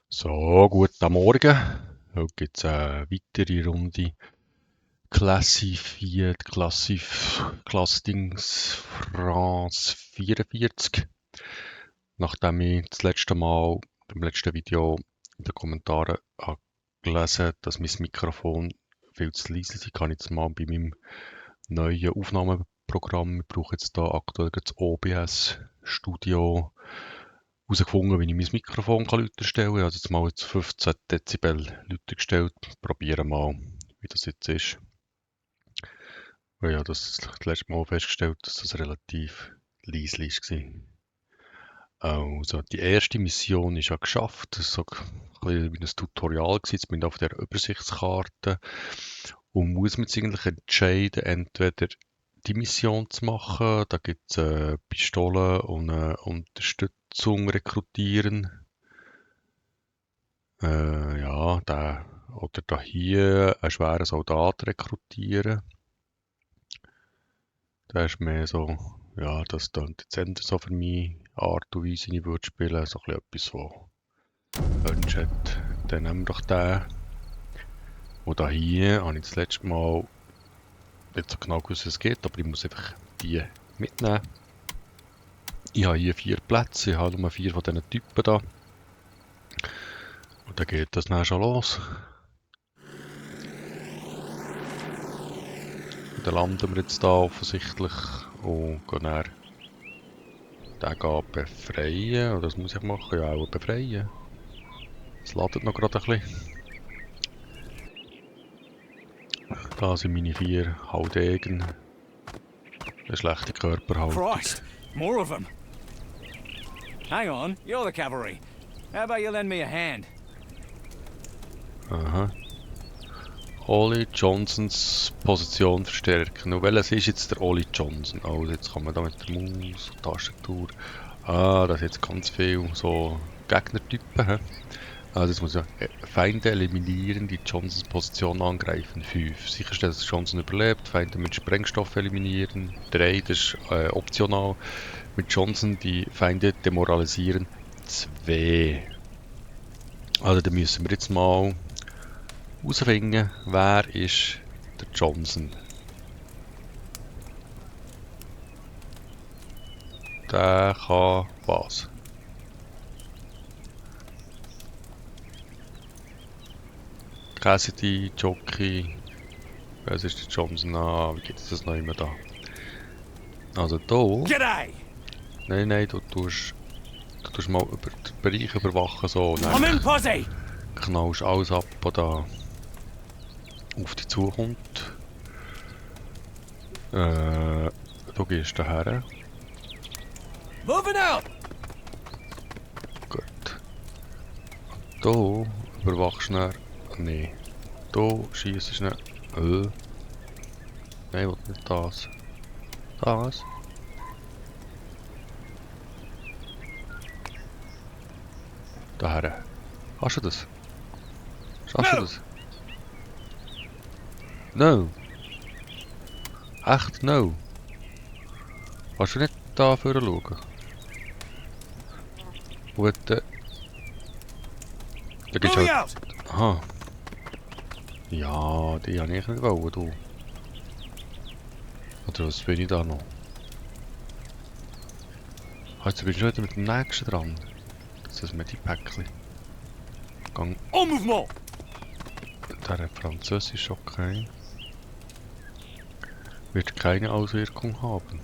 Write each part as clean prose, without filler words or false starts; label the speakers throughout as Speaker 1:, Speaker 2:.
Speaker 1: So, guten Morgen. Heute gibt es eine weitere Runde Classified, Classdings France 44. Nachdem ich das letzte Mal beim letzten Video in den Kommentaren habe gelesen, dass mein Mikrofon viel zu leise ist, kann ich jetzt mal bei meinem neuen Aufnahmeprogramm, ich brauche jetzt hier aktuell das OBS Studio, herausgefunden, wie ich mein Mikrofon lauter stellen kann. Ich habe es jetzt mal zu 15 Dezibel lauter gestellt. Probieren mal, wie das jetzt ist. Weil ich habe das letzte Mal festgestellt, dass das relativ leise war. Also, die erste Mission ist ja geschafft. Das war so ein bisschen wie ein Tutorial. Jetzt bin ich auf der Übersichtskarte und muss mich jetzt eigentlich entscheiden, entweder die Mission zu machen. Da gibt es Pistolen und Unterstützung rekrutieren. Ja, oder da hier einen schweren Soldat rekrutieren. Der ist mehr so, ja, das klingt jetzt eher so für mich Art und Weise, wie ich würde spielen. So ein bisschen etwas, was Wünsche hat. Dann nehmen wir doch den. Und da hier habe ich das letzte Mal nicht so genau gewusst, wie es geht, aber ich muss einfach die mitnehmen. Ich habe hier 4 Plätze, ich habe nur 4 von diesen Typen da. Und dann geht das dann schon los. Und dann landen wir jetzt da offensichtlich und gehen dann den befreien. Oder das muss ich machen, ja auch befreien. Es ladet noch gerade ein bisschen. Da sind meine 4 Haudegen. Eine schlechte Körperhaltung.
Speaker 2: Christ, more of them. Hang on, you're the cavalry. How about you lend me a hand?
Speaker 1: Aha. Ollie Johnsons Position verstärken. Und welches ist jetzt der Ollie Johnson? Also jetzt kann man da mit der Maus und Tastatur. Ah, das sind jetzt ganz viele so Gegnertypen. He? Also jetzt muss ich Feinde eliminieren, die Johnsons Position angreifen. 5. Sicherstellen, dass Johnson überlebt. Feinde mit Sprengstoff eliminieren. 3. Das ist optional. Mit Johnson die Feinde demoralisieren. 2. Also da müssen wir jetzt mal herausfinden, wer ist der Johnson. Der kann was? Cassidy, Jockey. Was ist der Johnson? Ah, wie geht es das noch immer da? Also da.
Speaker 2: G'day!
Speaker 1: Nein, du tust mal über den Bereich überwachen so.
Speaker 2: I'm in posse!
Speaker 1: Knallst alles ab, was da auf dich zukommt. Du gehst daher.
Speaker 2: Moving out!
Speaker 1: Gut. Da überwachst du dann. Nee. Da schießt du dann. Nein, ich will nicht das. Das. Daher. Hast du das? Schaffst du das? No. Echt? No. Kannst du nicht da vorne schauen? Wo da gibt's
Speaker 2: Moving
Speaker 1: halt...
Speaker 2: out!
Speaker 1: Aha. Ja, die habe ich nicht wollen, du. Oder was bin ich da noch? Jetzt bin ich schon wieder mit dem nächsten dran. Das ist mit die Päckchen. Gang.
Speaker 2: En mouvement!
Speaker 1: Der hat Französisch okay. Wird keine Auswirkung haben.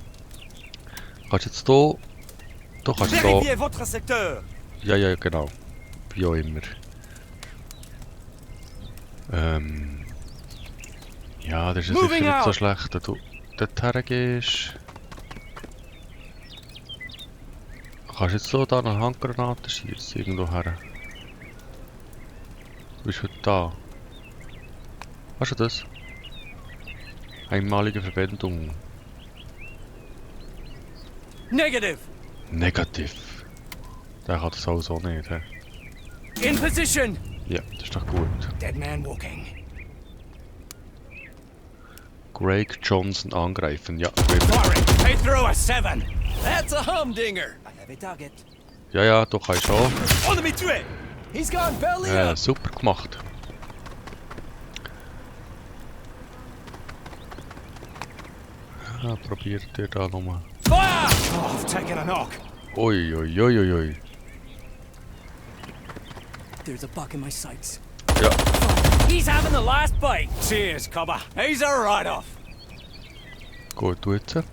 Speaker 1: Kannst jetzt hier... Du kannst hier...
Speaker 2: Vérifiez votre secteur!
Speaker 1: Ja, genau. Wie auch immer. Ja, das ist sicher nicht so schlecht, wenn du dort gehst. Kannst jetzt so da eine Handgranate schießen, irgendwo her. Du bist heute da. Hast du das? Einmalige Verwendung.
Speaker 2: Negative!
Speaker 1: Negativ. Der hat das auch so nicht, he?
Speaker 2: In position!
Speaker 1: Ja, das ist doch gut.
Speaker 2: Dead man walking.
Speaker 1: Craig Johnson angreifen, ja.
Speaker 2: Firing! They threw a 7! That's a humdinger! I have a target.
Speaker 1: Ja, du kannst schon.
Speaker 2: On me tué! He's gone belly up.
Speaker 1: Super gemacht. Probiert ihr da nochmal.
Speaker 2: Fire! Oh, I've taken a knock.
Speaker 1: Ui, ui, ui, ui, ui.
Speaker 2: There's a buck in my sights.
Speaker 1: Ja.
Speaker 2: He's having the last bite. Cheers, Cobber. He's a write-off.
Speaker 1: Gut, du jetzt.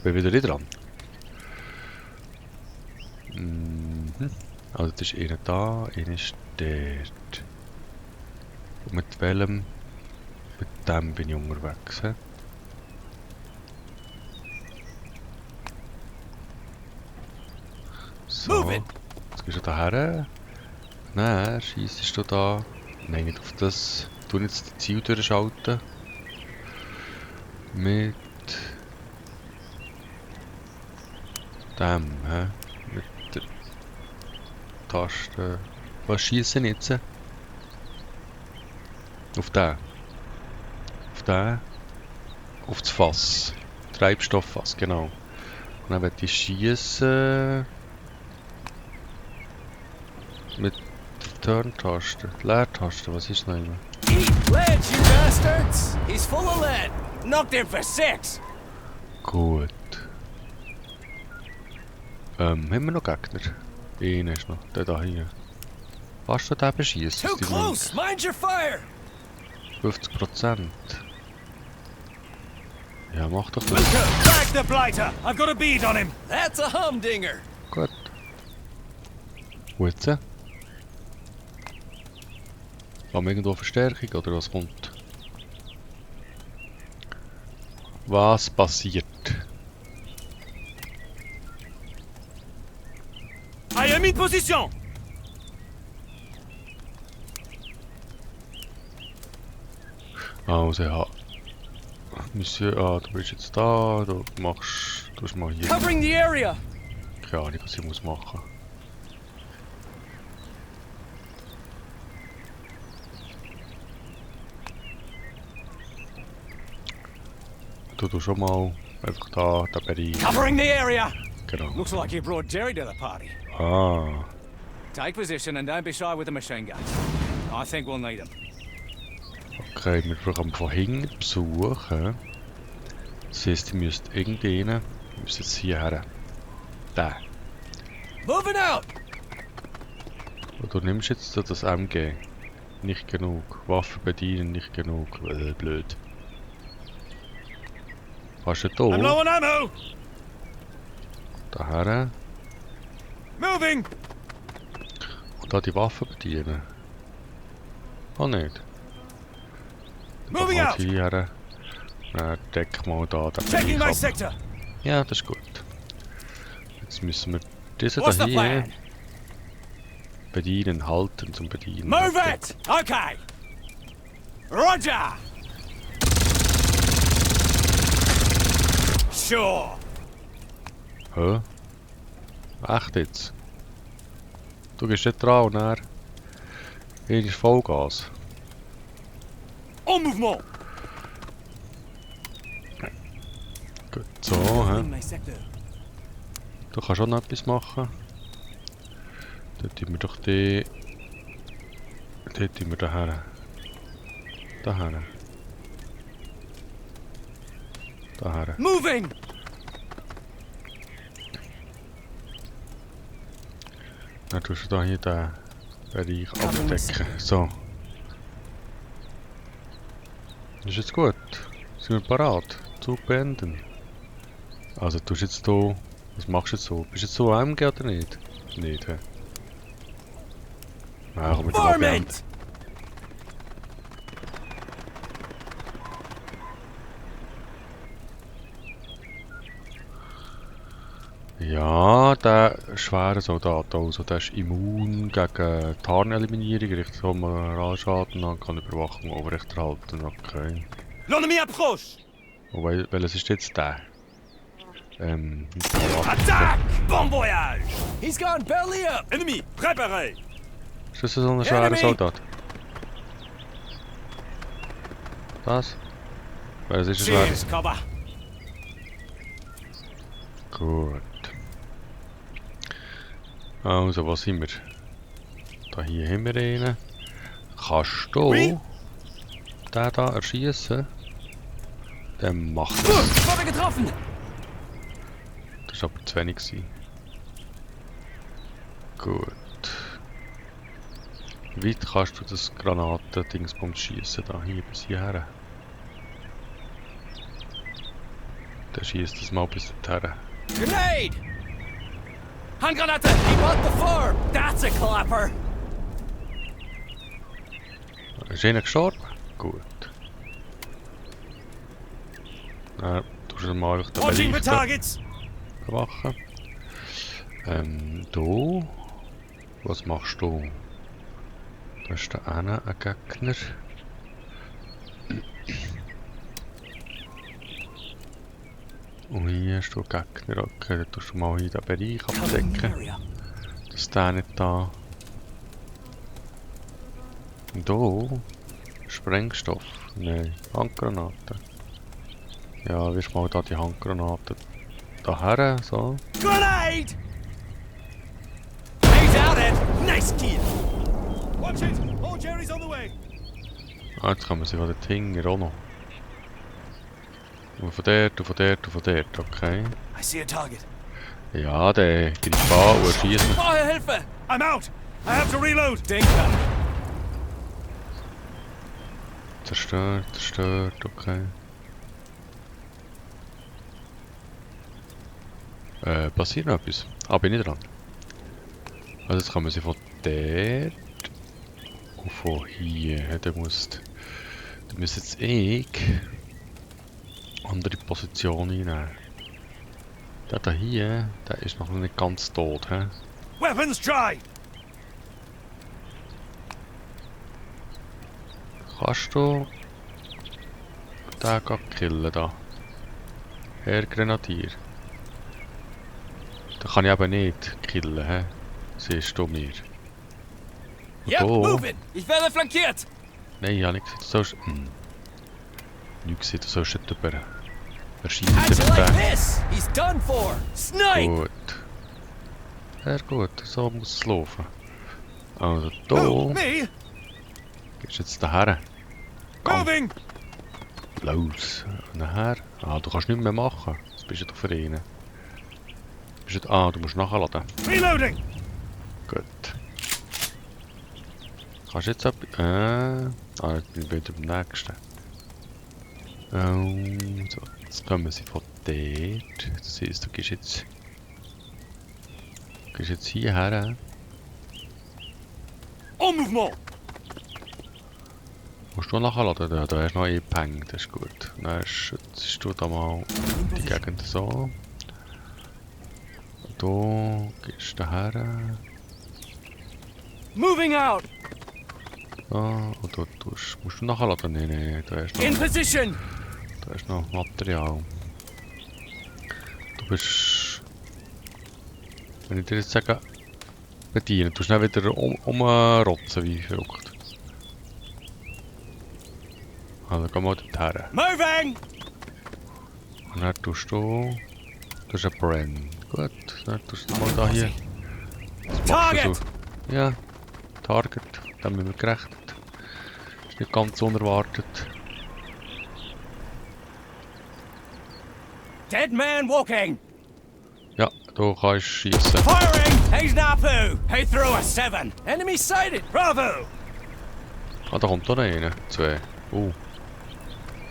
Speaker 1: Bin wieder nicht dran. Mhm. Also das ist einer da, einer ist dort. Und mit welchem? Mit dem bin ich unterwegs. He? So, jetzt gehst du da her. Nein, schießt du da. Nein, nicht auf das. Du jetzt das Ziel durchschalten. Mit dem, hä? Mit der Taste. Was schießen jetzt? Auf den. Auf den. Auf das Fass. Treibstofffass, genau. Und dann werde ich schießen. Mit der Turn-Taste. Leertaste, was ist noch immer?
Speaker 2: Eat lead, you bastards! He's full of lead. Knocked him for 6.
Speaker 1: Gut. Haben wir noch Gegner? Einer ist noch, der da hier. Kannst du den beschießen?
Speaker 2: Too close! Mind your fire!
Speaker 1: 50%. Ja, mach doch das.
Speaker 2: Back the blighter! I've got a bead on him! That's a humdinger!
Speaker 1: Gut. Wo jetzt? Haben wir irgendwo Verstärkung oder was kommt? Was passiert?
Speaker 2: I am in position!
Speaker 1: Also ja. Monsieur, du bist jetzt da, du tust mal hier.
Speaker 2: Covering the area!
Speaker 1: Keine Ahnung, was ich muss machen. Du tust schon mal einfach da, den Bereich.
Speaker 2: Covering the area!
Speaker 1: Genau.
Speaker 2: Looks like you brought Jerry to the party.
Speaker 1: Ah,
Speaker 2: Take position and don't be shy with the machine gun. I think we'll need them.
Speaker 1: okay, wir brauchen von hinten besuchen. Das heisst, ihr müsst irgendeinen, ihr müsst jetzt hierher. Den.
Speaker 2: Moving out!
Speaker 1: Und du nimmst jetzt das MG. Nicht genug. Waffen bedienen, nicht genug. Blöd. Hast du
Speaker 2: I'm
Speaker 1: da?
Speaker 2: low on ammo!
Speaker 1: Daher.
Speaker 2: Moving!
Speaker 1: Und da die Waffen bedienen. Oh nicht.
Speaker 2: Moving out!
Speaker 1: Hierher. Dann deck mal da den
Speaker 2: Checking my
Speaker 1: Bereich ab.
Speaker 2: sector!
Speaker 1: Ja, das ist gut. Jetzt müssen wir diesen
Speaker 2: What's
Speaker 1: da
Speaker 2: the
Speaker 1: hier
Speaker 2: plan?
Speaker 1: bedienen, halten zum Bedienen.
Speaker 2: Move it! Okay! Roger! Sure!
Speaker 1: Hä? Echt jetzt? Du gehst nicht dran und dann... Hier ist Vollgas.
Speaker 2: En mouvement!
Speaker 1: Gut, so, hä?
Speaker 2: My sector.
Speaker 1: Du kannst schon noch etwas machen. Dort tun wir doch die... Dort tun wir daher. Daher. Daher.
Speaker 2: Moving!
Speaker 1: Dann tust du da hier den Bereich abdecken. So. Ist jetzt gut. Sind wir parat? Zug beenden. Also tust jetzt hier... Was machst du jetzt so? Bist du jetzt so AMG oder nicht? Nicht, hä? Nein, komm mit dem AMG.
Speaker 2: Varmint!
Speaker 1: Ja, der schwere Soldat also, der ist immun gegen Tarneliminierung, richtet Moralschaden an, kann Überwachung aufrechterhalten, okay.
Speaker 2: L'ennemi approche!
Speaker 1: Und welches ist jetzt der?
Speaker 2: Attaque! Bon voyage! He's gone belly up! Ennemi, préparé!
Speaker 1: Ist das so ein schwerer
Speaker 2: Enemy!
Speaker 1: Soldat? Das? Welches ist ein schwerer?
Speaker 2: Cheers, Cobber!
Speaker 1: Gut. Also, was sind wir? Da hier haben wir einen. Kannst du den da erschießen? Dann macht es.
Speaker 2: Wurde getroffen!
Speaker 1: Das war aber zu wenig gewesen. Gut. Wie weit kannst du das Granaten-Dingsbums schießen? Da hier bis hierher. Dann schießt das mal bis dorthin.
Speaker 2: Grenade! Handgranate! Keep out the floor! That's a clapper!
Speaker 1: Ist einer gestorben? Gut. Dann tust du mal den
Speaker 2: Watching for
Speaker 1: Bereich
Speaker 2: targets!
Speaker 1: machen. Du. Was machst du? Da ist da einer, ein Gegner. Und hier ist der Gegner. Okay, dann tust du mal hier den Bereich abdecken. Dass der nicht da. Und da. Sprengstoff. Nein, Handgranaten. Ja, wirst mal da die Handgranaten daher, so.
Speaker 2: Grenade! He's out it! Nice kill! Watch it! All Jerry's on the way!
Speaker 1: Ah, jetzt kann man sie von dort hinten auch noch. Und von dort, und von dort, und von dort, okay.
Speaker 2: I see a target.
Speaker 1: Ja, der greift an und schießt.
Speaker 2: Feuerhilfe! I'm out! I have to reload! Denker!
Speaker 1: Zerstört, zerstört, okay. Passiert noch etwas? Ah, bin ich dran. Also jetzt kann man sie von dort und von hier. Da müsste jetzt andere Position einnehmen. Der da hier, der ist noch nicht ganz tot, hä?
Speaker 2: Weapons dry!
Speaker 1: Kannst du den killen da? Herr Grenadier. Den kann ich eben nicht killen, hä? Siehst du mir? Und
Speaker 2: Yep,
Speaker 1: da-
Speaker 2: move it! Ich werde flankiert!
Speaker 1: Nein, ich habe nicht gesehen, du sollst... Nicht gesehen, du sollst nicht über... Erscheinen
Speaker 2: How'd you
Speaker 1: über
Speaker 2: like
Speaker 1: den.
Speaker 2: this? He's done for! Snipe!
Speaker 1: Gut. Sehr gut, so muss es laufen. Also da
Speaker 2: Who? Me?
Speaker 1: gehst du jetzt daher. Gang.
Speaker 2: Moving!
Speaker 1: Los. Und nachher... Ah, du kannst nichts mehr machen. Jetzt bist du doch für ihn. Du musst nachladen.
Speaker 2: Reloading!
Speaker 1: Gut. Kannst du jetzt ab... jetzt bin ich wieder beim nächsten. So, jetzt kommen sie von dort. Das heisst, du gehst jetzt hierher.
Speaker 2: Au mouvement!
Speaker 1: Musst du nachladen? Da hast du noch einen Peng, das ist gut. Dann schützt du da mal die Gegend so. Da gehst du daher.
Speaker 2: Moving out!
Speaker 1: Und da musst du nachladen. Nein, da hast du
Speaker 2: In position!
Speaker 1: noch Material. Du bist... Wenn ich dir jetzt sage... Bedienen, du musst dann wieder umrotzen wie verrückt. Also geh mal dorthin.
Speaker 2: Moving!
Speaker 1: Und dann tust du... Das ist ein Brenn. Gut, dann tust du mal da hier... Das machst du
Speaker 2: Target!
Speaker 1: so. Ja, Target. Dann haben wir gerechnet. Ist nicht ganz unerwartet.
Speaker 2: Dead man walking!
Speaker 1: Ja, du kannst schießen.
Speaker 2: Firing! He's Napu! He threw a 7! Enemy sighted! Bravo!
Speaker 1: Ah, da kommt doch noch einer. 2.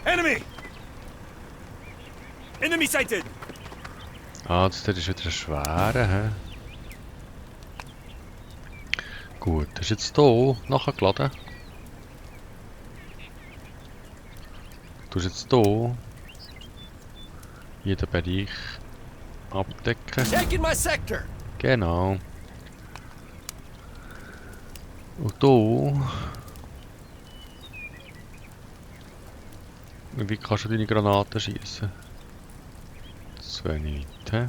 Speaker 2: Enemy! Enemy sighted!
Speaker 1: Ah, das ist wieder ein schwerer, hä? Gut, das ist jetzt hier nachgeladen. Du hast jetzt hier den Bereich abdecken.
Speaker 2: Taking my sector!
Speaker 1: Genau. Und hier... Wie kannst du deine Granaten schießen? Das wäre nicht weit, hä?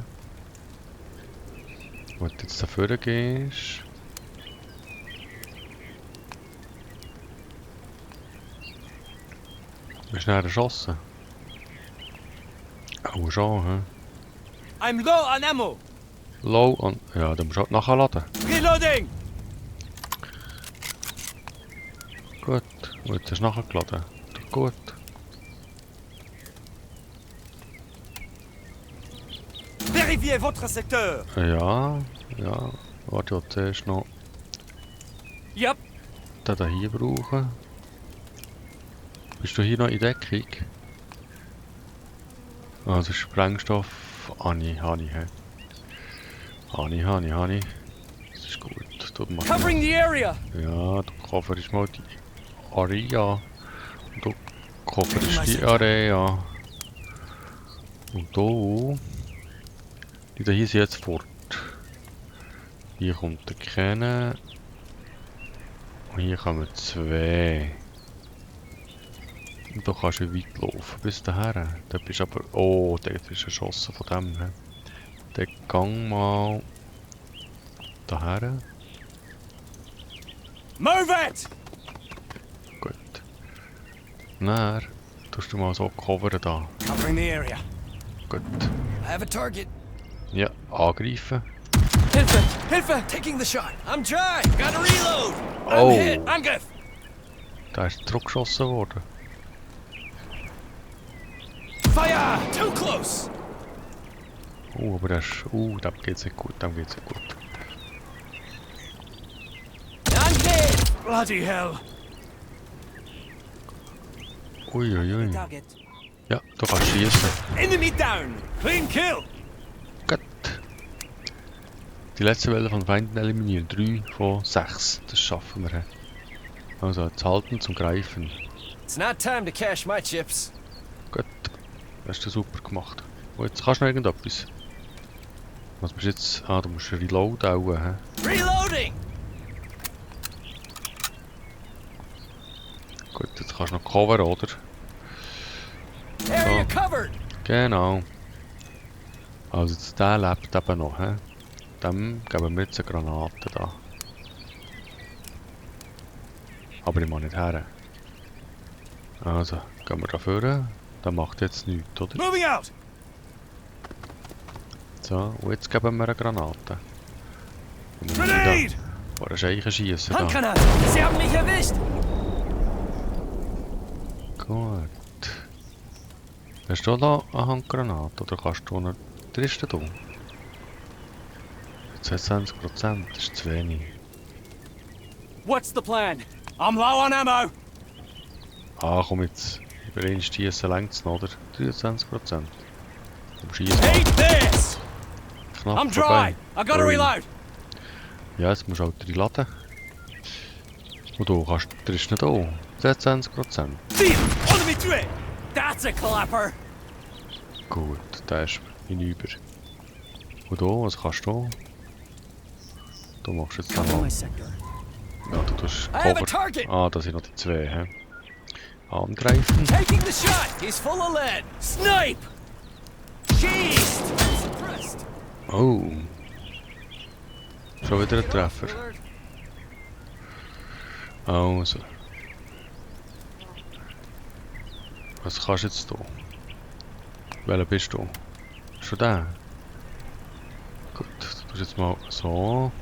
Speaker 1: Wenn du jetzt dafür gehst... Bist du näher erschossen? Oh, schon, hä?
Speaker 2: I'm low on ammo!
Speaker 1: Low on... Ja, dann musst du halt nachladen.
Speaker 2: Reloading!
Speaker 1: Gut. Und jetzt hast du nachgeladen. Doch gut.
Speaker 2: Vérifiez votre secteur.
Speaker 1: Ja, ja. Warte, ich will zuerst noch
Speaker 2: Yep.
Speaker 1: den hier brauchen. Bist du hier noch in Deckung? Also Sprengstoff. Hani. He. Hani. Das ist gut. Du machst
Speaker 2: Covering the area.
Speaker 1: ja, du coverst mal die Area. Und du coverst die Area. Und du... Die da hier sind jetzt fort. Hier kommt der Kerne. Und hier kommen zwei. Und da kannst du weit laufen bis daher. Da bist aber... Oh, der ist erschossen von dem. He. Der Gang mal... daher.
Speaker 2: Move it.
Speaker 1: Gut. Dann tust du mal so covern da.
Speaker 2: Covering the area.
Speaker 1: Gut.
Speaker 2: I have a target.
Speaker 1: Ja, angreifen.
Speaker 2: Hilfe! Hilfe! Taking the shot. I'm dry. Gotta reload.
Speaker 1: Oh.
Speaker 2: I'm hit. Angriff.
Speaker 1: Da ist zurückgeschossen worden.
Speaker 2: Fire! Too close.
Speaker 1: Aber der ist... dem geht's nicht gut, dem geht's nicht gut.
Speaker 2: I'm dead. Bloody hell.
Speaker 1: Uiuiui.
Speaker 2: Target.
Speaker 1: Ja, du kannst schießen.
Speaker 2: Enemy down. Clean kill.
Speaker 1: Gut. Die letzte Welle von Feinden eliminieren. 3 von 6. Das schaffen wir. Also, jetzt halten zum Greifen.
Speaker 2: It's not time to cash my chips.
Speaker 1: Gut. Das hast du super gemacht. Und jetzt kannst du noch irgendetwas. Was bist du jetzt... Ah, du musst reloaden auch, hä?
Speaker 2: Reloading.
Speaker 1: Gut, jetzt kannst du noch covern, oder?
Speaker 2: Area covered.
Speaker 1: Genau. Also jetzt der lebt eben noch, hä? Dem geben wir jetzt eine Granate da. Aber ich muss nicht her. Also, gehen wir da vorne. Der macht jetzt nichts, oder?
Speaker 2: Moving out.
Speaker 1: So, und jetzt geben wir eine Granate.
Speaker 2: Grenade.
Speaker 1: Oder Scheichen schießen da.
Speaker 2: Handgranate. Sie haben mich erwischt.
Speaker 1: Gut. Hast du da eine Handgranate oder kannst du noch... Der ist da. 20%, das ist zu wenig.
Speaker 2: What's the plan? I'm low on ammo.
Speaker 1: Ah, komm jetzt. Über einen schießen längst noch, oder? 23%. Komm, schieß
Speaker 2: Hate this.
Speaker 1: knapp
Speaker 2: I'm
Speaker 1: vorbei.
Speaker 2: dry. I gotta
Speaker 1: Ui.
Speaker 2: reload.
Speaker 1: Ja, jetzt musst du halt laden. Und du kannst... Der ist nicht da. 20%.
Speaker 2: See, on me through it. That's a clapper.
Speaker 1: Gut, der ist hinüber. Und du, was kannst du? Du machst jetzt dann mal...
Speaker 2: sector.
Speaker 1: Ja, du tust
Speaker 2: I have a
Speaker 1: Cover.
Speaker 2: target.
Speaker 1: Ah, da sind noch die zwei, hä? Angreifen.
Speaker 2: Taking the shot. He's full of lead. Snipe. Cheesed. Suppressed.
Speaker 1: Oh. Schon wieder ein Treffer. Also. Was kannst du jetzt tun? Welcher bist du? Schon der? Gut, du tust jetzt mal so.